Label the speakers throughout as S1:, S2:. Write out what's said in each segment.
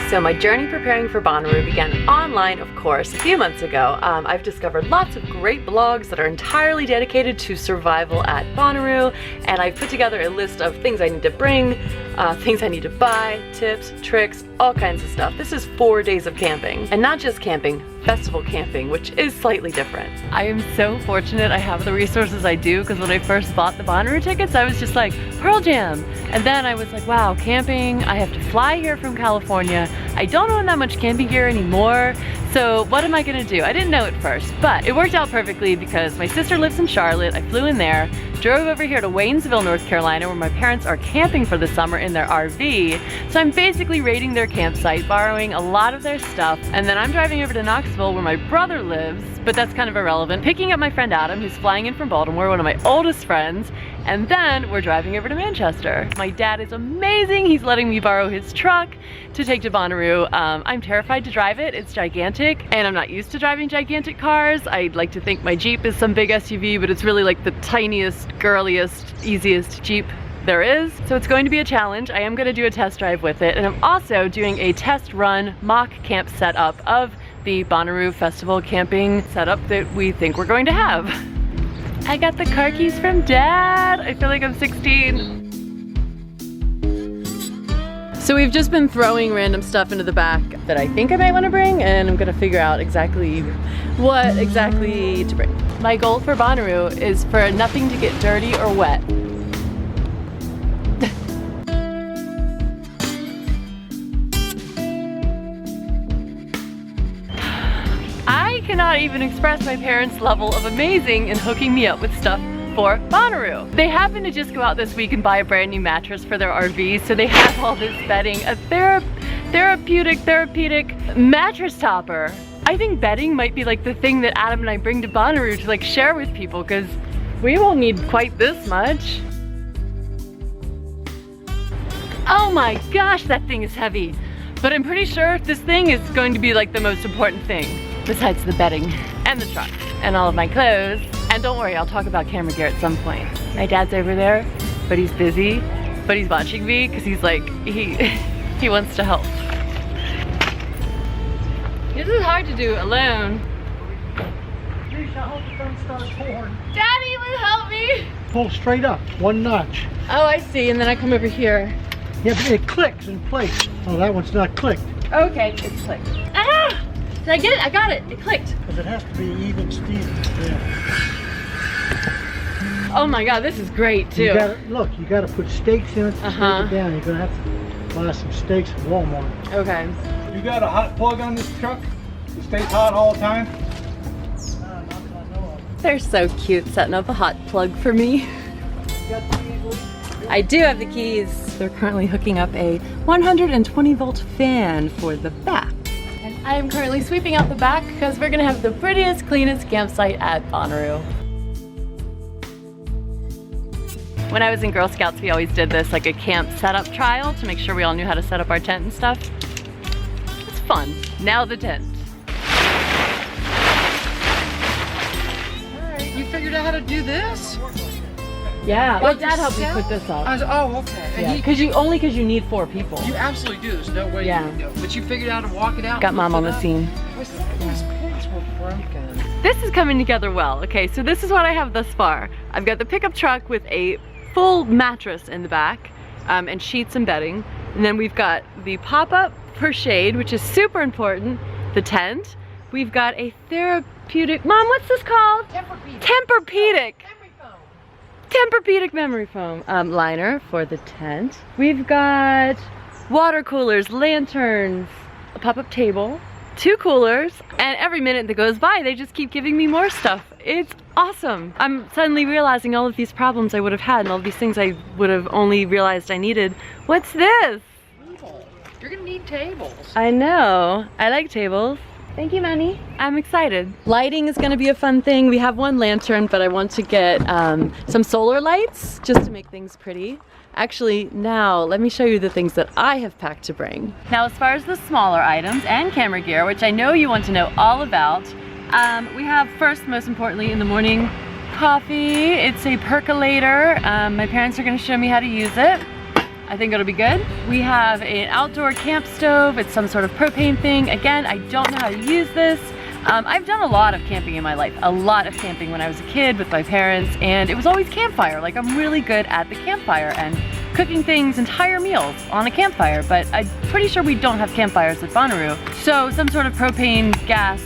S1: So my journey preparing for Bonnaroo began online, of course, a few months ago. I've discovered lots of great blogs that are entirely dedicated to survival at Bonnaroo, and I've put together a list of things I need to bring, things I need to buy, tips, tricks, all kinds of stuff. This is 4 days of camping, and not just camping, festival camping, which is slightly different. I am so fortunate I have the resources I do, because when I first bought the Bonnaroo tickets, I was just like, Pearl Jam! And then I was like, wow, camping, I have to fly here from California. I don't own that much camping gear anymore, so what am I gonna do? I didn't know at first, but it worked out perfectly because my sister lives in Charlotte. I flew in there, drove over here to Waynesville, North Carolina, where my parents are camping for the summer in their RV. So I'm basically raiding their campsite, borrowing a lot of their stuff, and then I'm driving over to Knoxville where my brother lives, but that's kind of irrelevant, picking up my friend Adam, who's flying in from Baltimore, one of my oldest friends, and then we're driving over to Manchester. My dad is amazing. He's letting me borrow his truck to take to Bonnaroo. I'm terrified to drive it. It's gigantic, and I'm not used to driving gigantic cars. I'd like to think my Jeep is some big SUV, but it's really like the tiniest, girliest, easiest Jeep there is. So it's going to be a challenge. I am going to do a test drive with it, and I'm also doing a test run mock camp setup of the Bonnaroo Festival camping setup that we think we're going to have. I got the car keys from Dad. I feel like I'm 16. So we've just been throwing random stuff into the back that I think I might want to bring, and I'm gonna figure out exactly what exactly to bring. My goal for Bonnaroo is for nothing to get dirty or wet. I cannot even express my parents' level of amazing in hooking me up with stuff for Bonnaroo. They happen to just go out this week and buy a brand new mattress for their RV, so they have all this bedding, a therapeutic mattress topper. I think bedding might be like the thing that Adam and I bring to Bonnaroo to like share with people, because we won't need quite this much. Oh my gosh, that thing is heavy. But I'm pretty sure this thing is going to be like the most important thing, besides the bedding and the truck and all of my clothes. And don't worry, I'll talk about camera gear at some point. My dad's over there, but he's busy, but he's watching me because he's like, he wants to help. This is hard to do alone. Daddy, will you help me?
S2: Pull straight up, one notch.
S1: Oh, I see, and then I come over here.
S2: Yeah, but it clicks in place. Oh, that one's not clicked.
S1: Okay, it's clicked. Ah! Did I get it? I got it. It clicked.
S2: Because it has to be even Steven. Yeah.
S1: Oh my god, this is great too.
S2: You gotta put stakes in it to stick it down. You're gonna have to buy some stakes at Walmart.
S1: Okay.
S3: You got a hot plug on this truck? It stays hot all the time?
S1: They're so cute, setting up a hot plug for me. I do have the keys. They're currently hooking up a 120 volt fan for the back. And I am currently sweeping out the back because we're gonna have the prettiest, cleanest campsite at Bonnaroo. When I was in Girl Scouts, we always did this, like a camp setup trial to make sure we all knew how to set up our tent and stuff. It's fun. Now the tent.
S4: Alright, you figured out how to do this?
S1: Yeah, well, Dad helped me put this up.
S4: Oh, okay.
S1: Yeah, because you need 4 people.
S4: You absolutely do. There's no way you can do it. But you figured out how to walk it out.
S1: Got Mom on the scene.
S4: These pants were broken.
S1: This is coming together well. Okay, so this is what I have thus far. I've got the pickup truck with a full mattress in the back, and sheets and bedding. And then we've got the pop-up for shade, which is super important. The tent. We've got a therapeutic, Mom, what's this called? Tempur-Pedic memory foam liner for the tent. We've got water coolers, lanterns, a pop-up table, 2 coolers, and every minute that goes by, they just keep giving me more stuff. It's awesome. I'm suddenly realizing all of these problems I would have had and all of these things I would have only realized I needed. What's this?
S4: You're gonna need tables.
S1: I know. I like tables. Thank you, Manny. I'm excited. Lighting is gonna be a fun thing. We have 1 lantern, but I want to get some solar lights just to make things pretty. Actually, now let me show you the things that I have packed to bring. Now, as far as the smaller items and camera gear, which I know you want to know all about, we have first, most importantly, in the morning, coffee. It's a percolator. My parents are gonna show me how to use it. I think it'll be good. We have an outdoor camp stove. It's some sort of propane thing. Again, I don't know how to use this. I've done a lot of camping in my life, a lot of camping when I was a kid with my parents, and it was always campfire. Like, I'm really good at the campfire and cooking things, entire meals on a campfire, but I'm pretty sure we don't have campfires at Bonnaroo. So some sort of propane, gas,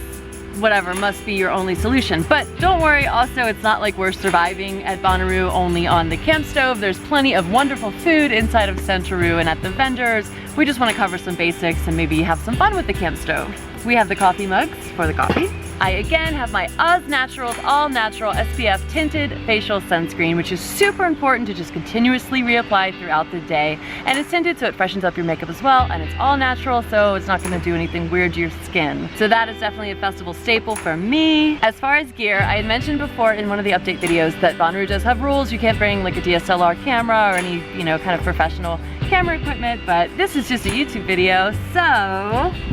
S1: whatever must be your only solution. But don't worry, also it's not like we're surviving at Bonnaroo only on the camp stove. There's plenty of wonderful food inside of Centraroo and at the vendors. We just want to cover some basics and maybe have some fun with the camp stove. We have the coffee mugs for the coffee. I again have my Oz Naturals All Natural SPF Tinted Facial Sunscreen, which is super important to just continuously reapply throughout the day. And it's tinted so it freshens up your makeup as well, and it's all natural so it's not going to do anything weird to your skin. So that is definitely a festival staple for me. As far as gear, I had mentioned before in one of the update videos that Bonnaroo does have rules. You can't bring like a DSLR camera or any, you know, kind of professional camera equipment, but this is just a YouTube video, so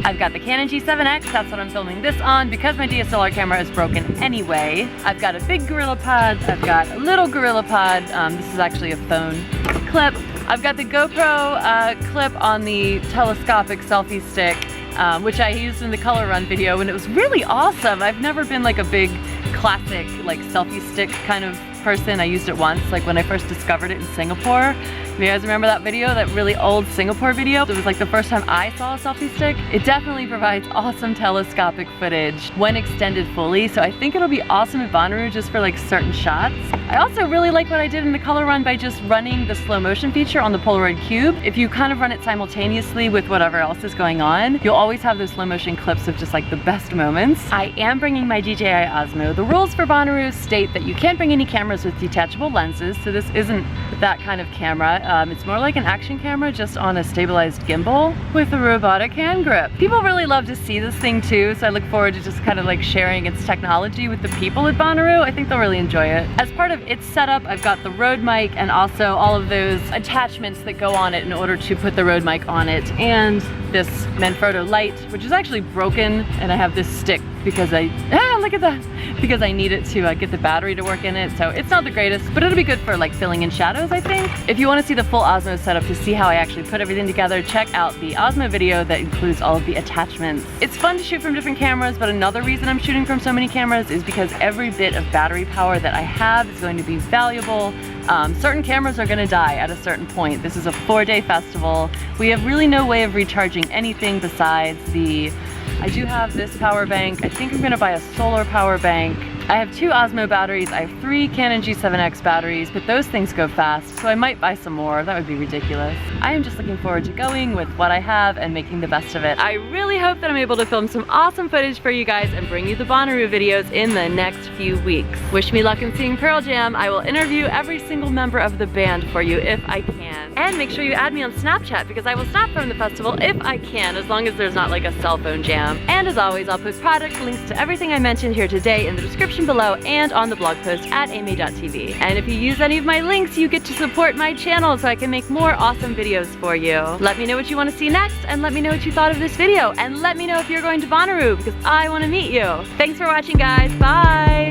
S1: I've got the Canon G7X, that's what I'm filming this on because my DSLR camera is broken anyway. I've got a big GorillaPod, I've got a little GorillaPod, this is actually a phone clip. I've got the GoPro clip on the telescopic selfie stick, which I used in the color run video, and it was really awesome. I've never been like a big classic like selfie stick kind of person. I used it once, like when I first discovered it in Singapore. You guys remember that video, that really old Singapore video? It was like the first time I saw a selfie stick. It definitely provides awesome telescopic footage when extended fully, so I think it'll be awesome at Bonnaroo just for like certain shots. I also really like what I did in the color run by just running the slow motion feature on the Polaroid Cube. If you kind of run it simultaneously with whatever else is going on, you'll always have those slow motion clips of just like the best moments. I am bringing my DJI Osmo. The rules for Bonnaroo state that you can't bring any cameras with detachable lenses, so this isn't that kind of camera. It's more like an action camera just on a stabilized gimbal with a robotic hand grip. People really love to see this thing too, so I look forward to just kind of like sharing its technology with the people at Bonnaroo. I think they'll really enjoy it. As part of its setup, I've got the Rode mic and also all of those attachments that go on it in order to put the Rode mic on it, and this Manfrotto light, which is actually broken, and I have this stick because look at that, because I need it to get the battery to work in it, so it's not the greatest, but it'll be good for like filling in shadows, I think. If you want to see the full Osmo setup to see how I actually put everything together, check out the Osmo video that includes all of the attachments. It's fun to shoot from different cameras, but another reason I'm shooting from so many cameras is because every bit of battery power that I have is going to be valuable. Certain cameras are going to die at a certain point. This is a 4-day festival. We have really no way of recharging anything besides I do have this power bank. I think I'm gonna buy a solar power bank. I have 2 Osmo batteries. I have 3 Canon G7X batteries, but those things go fast, so I might buy some more. That would be ridiculous. I am just looking forward to going with what I have and making the best of it. I really hope that I'm able to film some awesome footage for you guys and bring you the Bonnaroo videos in the next few weeks. Wish me luck in seeing Pearl Jam. I will interview every single member of the band for you if I can. And make sure you add me on Snapchat because I will snap from the festival if I can, as long as there's not like a cell phone jam. And as always, I'll put product links to everything I mentioned here today in the description below and on the blog post at AMaeTV. And if you use any of my links, you get to support my channel so I can make more awesome videos for you. Let me know what you want to see next, and let me know what you thought of this video, and let me know if you're going to Bonnaroo because I want to meet you. Thanks for watching, guys. Bye!